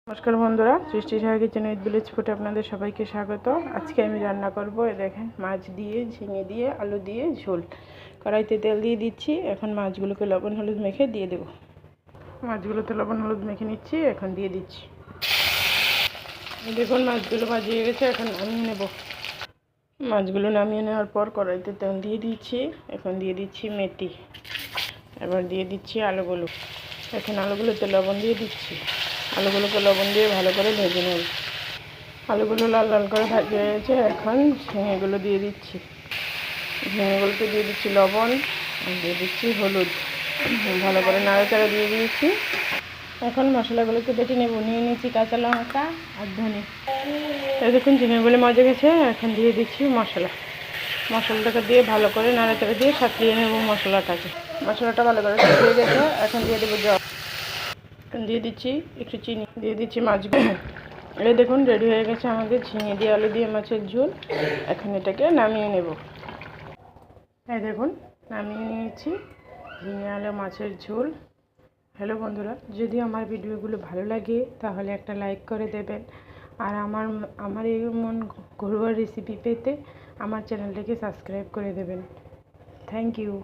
নমস্কার বন্ধুরা, সৃষ্টি সাহা কিচেন উইথ ভিলেজ ফুডে আপনাদের সবাইকে স্বাগত। আজকে আমি রান্না করব, দেখেন, মাছ দিয়ে, ঝিঙে দিয়ে, আলু দিয়ে ঝোল। কড়াইতে তেল দিয়ে দিচ্ছি। এখন মাছগুলোকে লবণ হলুদ মেখে দিয়ে দেব। মাছগুলোতে লবণ হলুদ মেখে নিচ্ছি, এখন দিয়ে দিচ্ছি। দেখুন মাছগুলো ভাজিয়ে গেছে, এখন নামিয়ে নেব। মাছগুলো নামিয়ে নেওয়ার পর কড়াইতে তেল দিয়ে দিচ্ছি। এখন দিয়ে দিচ্ছি মেথি। এবার দিয়ে দিচ্ছি আলুগুলো। এখন আলুগুলোতে লবণ দিয়ে দিচ্ছি। আলুগুলোকে লবণ দিয়ে ভালো করে ভেজে নেব। আলুগুলো লাল লাল করে ভাজা হয়ে গেছে। এখন ঝিঙেগুলো দিয়ে দিচ্ছি। ঝিঙেগুলোতে দিয়ে দিচ্ছি লবণ আর দিয়ে দিচ্ছি হলুদ। ভালো করে নাড়াচাড়া দিয়ে দিয়েছি। এখন মশলাগুলোকে বেটে নেব। নিয়ে নিচ্ছি কাঁচা লঙ্কা আর ধনে। দেখুন ঝিঙেগুলো মজে গেছে। এখন দিয়ে দিচ্ছি মশলাটাকে দিয়ে ভালো করে নাড়াচাড়া দিয়ে সাঁতরিয়ে নেব মশলাটাকে। মশলাটা ভালো করে সাঁতরিয়ে গেছে। এখন দিয়ে দেবো জল। দিয়ে দিচ্ছি একটু চিনি, দিয়ে দিচ্ছি মাছগুলো। এই দেখুন রেডি হয়ে গেছে আমাদের ঝিঙে দিয়ে আলু দিয়ে মাছের ঝোল। এখন এটাকে নামিয়ে নেব। এই দেখুন নামিয়ে নিয়েছি ঝিঙে আলু মাছের ঝোল। হ্যালো বন্ধুরা, যদি আমার ভিডিওগুলো ভালো লাগে তাহলে একটা লাইক করে দেবেন। আর আমার এমন ঘরোয়া রেসিপি পেতে আমার চ্যানেলটাকে সাবস্ক্রাইব করে দেবেন। Thank you.